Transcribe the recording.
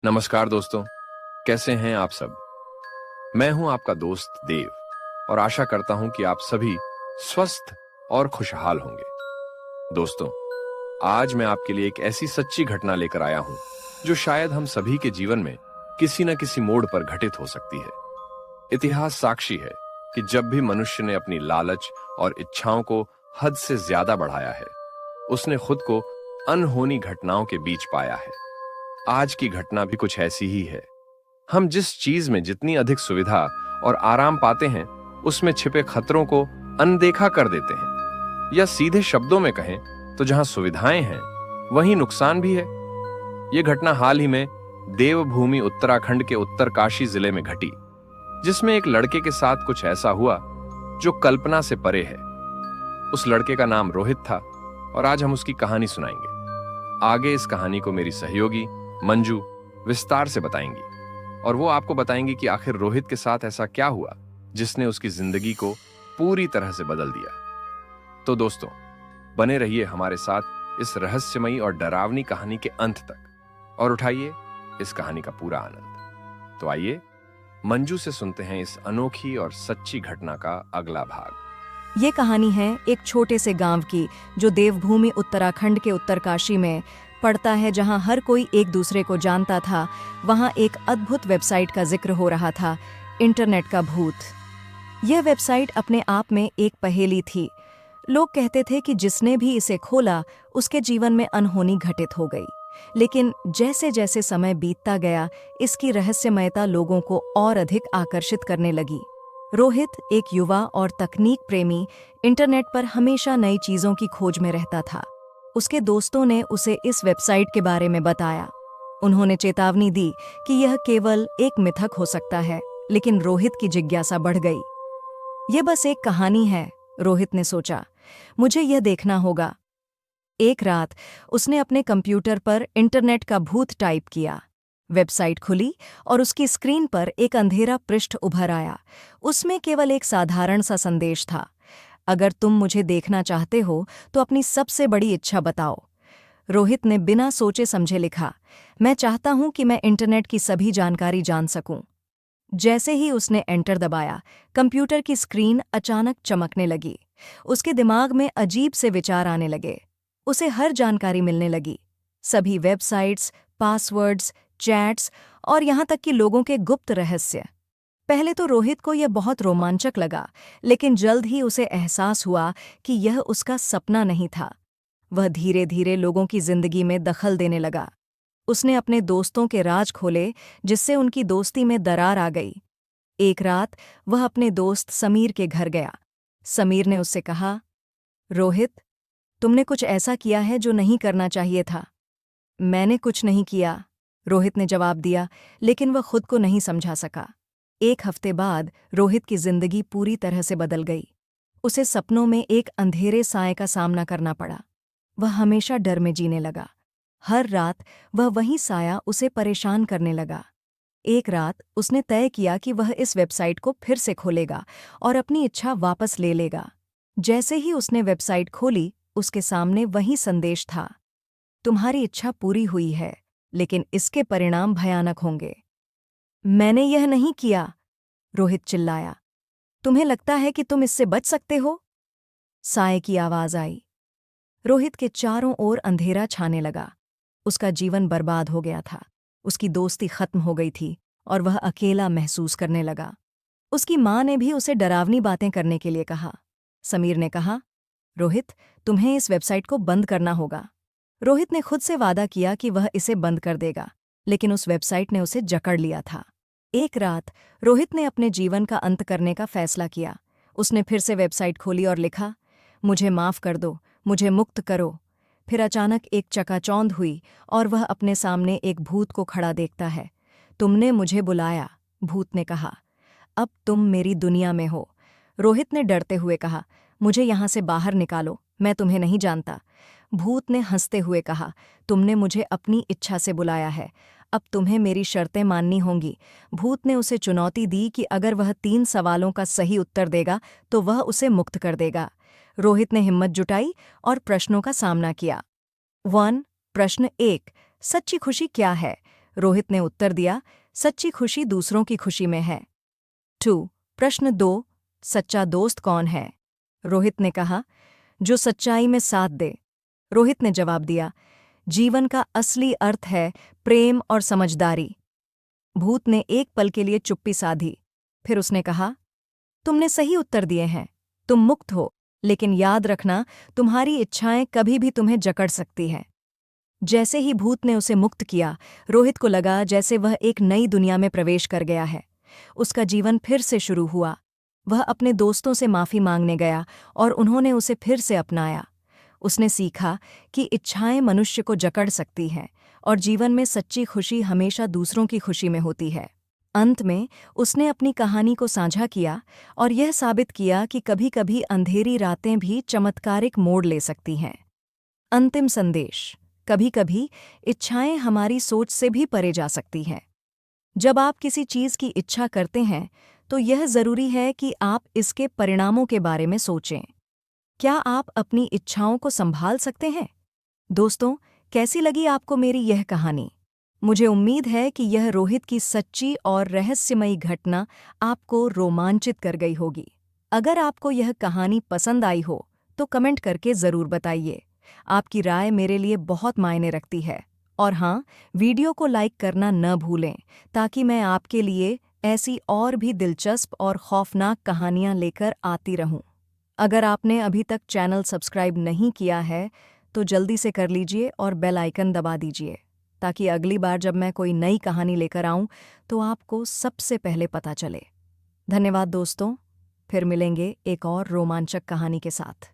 नमस्कार दोस्तों, कैसे हैं आप सब। मैं हूं आपका दोस्त देव और आशा करता हूं कि आप सभी स्वस्थ और खुशहाल होंगे। दोस्तों, आज मैं आपके लिए एक ऐसी सच्ची घटना लेकर आया हूं जो शायद हम सभी के जीवन में किसी न किसी मोड़ पर घटित हो सकती है। इतिहास साक्षी है कि जब भी मनुष्य ने अपनी लालच और इच्छाओं को हद से ज्यादा बढ़ाया है, उसने खुद को अनहोनी घटनाओं के बीच पाया है। आज की घटना भी कुछ ऐसी ही है। हम जिस चीज में जितनी अधिक सुविधा और आराम पाते हैं, उसमें छिपे खतरों को अनदेखा कर देते हैं, या सीधे शब्दों में कहें तो जहां सुविधाएं हैं वहीं नुकसान भी है। यह घटना हाल ही में देवभूमि उत्तराखंड के उत्तरकाशी जिले में घटी, जिसमें एक लड़के के साथ कुछ ऐसा हुआ जो कल्पना से परे है। उस लड़के का नाम रोहित था और आज हम उसकी कहानी सुनाएंगे। आगे इस कहानी को मेरी सहयोगी मंजू विस्तार से बताएंगी और वो आपको बताएंगी कि आखिर रोहित के साथ ऐसा क्या हुआ जिसने उसकी जिंदगी को पूरी तरह से बदल दिया। तो दोस्तों, बने रहिए हमारे साथ इस रहस्यमयी और डरावनी कहानी के अंत तक और उठाइए इस कहानी का पूरा आनंद। तो आइए मंजू से सुनते हैं इस अनोखी और सच्ची घटना का अगला भाग। ये कहानी है एक छोटे से गांव की जो देवभूमि उत्तराखंड के उत्तरकाशी में पड़ता है, जहां हर कोई एक दूसरे को जानता था। वहां एक अद्भुत वेबसाइट का जिक्र हो रहा था, इंटरनेट का भूत। यह वेबसाइट अपने आप में एक पहेली थी। लोग कहते थे कि जिसने भी इसे खोला उसके जीवन में अनहोनी घटित हो गई। लेकिन जैसे जैसे समय बीतता गया, इसकी रहस्यमयता लोगों को और अधिक आकर्षित करने लगी। रोहित, एक युवा और तकनीक प्रेमी, इंटरनेट पर हमेशा नई चीजों की खोज में रहता था। उसके दोस्तों ने उसे इस वेबसाइट के बारे में बताया। उन्होंने चेतावनी दी कि यह केवल एक मिथक हो सकता है, लेकिन रोहित की जिज्ञासा बढ़ गई। यह बस एक कहानी है, रोहित ने सोचा, मुझे यह देखना होगा। एक रात उसने अपने कंप्यूटर पर इंटरनेट का भूत टाइप किया। वेबसाइट खुली और उसकी स्क्रीन पर एक अंधेरा पृष्ठ उभर आया। उसमें केवल एक साधारण सा संदेश था, अगर तुम मुझे देखना चाहते हो तो अपनी सबसे बड़ी इच्छा बताओ। रोहित ने बिना सोचे समझे लिखा, मैं चाहता हूं कि मैं इंटरनेट की सभी जानकारी जान सकूं। जैसे ही उसने एंटर दबाया, कंप्यूटर की स्क्रीन अचानक चमकने लगी। उसके दिमाग में अजीब से विचार आने लगे। उसे हर जानकारी मिलने लगी, सभी वेबसाइट्स, पासवर्ड्स, चैट्स और यहां तक कि लोगों के गुप्त रहस्य। पहले तो रोहित को यह बहुत रोमांचक लगा, लेकिन जल्द ही उसे एहसास हुआ कि यह उसका सपना नहीं था। वह धीरे धीरे लोगों की जिंदगी में दखल देने लगा। उसने अपने दोस्तों के राज खोले, जिससे उनकी दोस्ती में दरार आ गई। एक रात वह अपने दोस्त समीर के घर गया। समीर ने उससे कहा, रोहित, तुमने कुछ ऐसा किया है जो नहीं करना चाहिए था। मैंने कुछ नहीं किया, रोहित ने जवाब दिया, लेकिन वह खुद को नहीं समझा सका। एक हफ्ते बाद रोहित की जिंदगी पूरी तरह से बदल गई। उसे सपनों में एक अंधेरे साए का सामना करना पड़ा। वह हमेशा डर में जीने लगा। हर रात वह वही साया उसे परेशान करने लगा। एक रात उसने तय किया कि वह इस वेबसाइट को फिर से खोलेगा और अपनी इच्छा वापस ले लेगा। जैसे ही उसने वेबसाइट खोली, उसके सामने वही संदेश था, तुम्हारी इच्छा पूरी हुई है, लेकिन इसके परिणाम भयानक होंगे। मैंने यह नहीं किया, रोहित चिल्लाया। तुम्हें लगता है कि तुम इससे बच सकते हो? साए की आवाज आई। रोहित के चारों ओर अंधेरा छाने लगा। उसका जीवन बर्बाद हो गया था। उसकी दोस्ती खत्म हो गई थी और वह अकेला महसूस करने लगा। उसकी माँ ने भी उसे डरावनी बातें करने के लिए कहा। समीर ने कहा, रोहित, तुम्हें इस वेबसाइट को बंद करना होगा। रोहित ने खुद से वादा किया कि वह इसे बंद कर देगा, लेकिन उस वेबसाइट ने उसे जकड़ लिया था। एक रात रोहित ने अपने जीवन का अंत करने का फैसला किया। उसने फिर से वेबसाइट खोली और लिखा, मुझे माफ़ कर दो, मुझे मुक्त करो। फिर अचानक एक चकाचौंध हुई और वह अपने सामने एक भूत को खड़ा देखता है। तुमने मुझे बुलाया, भूत ने कहा। अब तुम मेरी दुनिया में हो। रोहित ने डरते हुए कहा, मुझे यहाँ से बाहर निकालो, मैं तुम्हें नहीं जानता। भूत ने हंसते हुए कहा, तुमने मुझे अपनी इच्छा से बुलाया है, अब तुम्हें मेरी शर्तें माननी होंगी। भूत ने उसे चुनौती दी कि अगर वह 3 सवालों का सही उत्तर देगा तो वह उसे मुक्त कर देगा। रोहित ने हिम्मत जुटाई और प्रश्नों का सामना किया। 1. प्रश्न 1, सच्ची खुशी क्या है? रोहित ने उत्तर दिया, सच्ची खुशी दूसरों की खुशी में है। 2. प्रश्न 2, सच्चा दोस्त कौन है? रोहित ने कहा, जो सच्चाई में साथ दे। रोहित ने जवाब दिया, जीवन का असली अर्थ है प्रेम और समझदारी। भूत ने एक पल के लिए चुप्पी साधी। फिर उसने कहा, तुमने सही उत्तर दिए हैं, तुम मुक्त हो, लेकिन याद रखना, तुम्हारी इच्छाएं कभी भी तुम्हें जकड़ सकती हैं। जैसे ही भूत ने उसे मुक्त किया, रोहित को लगा जैसे वह एक नई दुनिया में प्रवेश कर गया है। उसका जीवन फिर से शुरू हुआ। वह अपने दोस्तों से माफ़ी मांगने गया और उन्होंने उसे फिर से अपनाया। उसने सीखा कि इच्छाएं मनुष्य को जकड़ सकती हैं और जीवन में सच्ची खुशी हमेशा दूसरों की खुशी में होती है। अंत में उसने अपनी कहानी को साझा किया और यह साबित किया कि कभी-कभी अंधेरी रातें भी चमत्कारिक मोड़ ले सकती हैं। अंतिम संदेश, कभी-कभी इच्छाएं हमारी सोच से भी परे जा सकती हैं। जब आप किसी चीज़ की इच्छा करते हैं, तो यह ज़रूरी है कि आप इसके परिणामों के बारे में सोचें। क्या आप अपनी इच्छाओं को संभाल सकते हैं? दोस्तों, कैसी लगी आपको मेरी यह कहानी? मुझे उम्मीद है कि यह रोहित की सच्ची और रहस्यमयी घटना आपको रोमांचित कर गई होगी। अगर आपको यह कहानी पसंद आई हो, तो कमेंट करके ज़रूर बताइए। आपकी राय मेरे लिए बहुत मायने रखती है। और हाँ, वीडियो को लाइक करना न भूलें, ताकि मैं आपके लिए ऐसी और भी दिलचस्प और खौफनाक कहानियाँ लेकर आती रहूं। अगर आपने अभी तक चैनल सब्सक्राइब नहीं किया है, तो जल्दी से कर लीजिए और बेल आइकन दबा दीजिए, ताकि अगली बार जब मैं कोई नई कहानी लेकर आऊं, तो आपको सबसे पहले पता चले। धन्यवाद दोस्तों, फिर मिलेंगे एक और रोमांचक कहानी के साथ।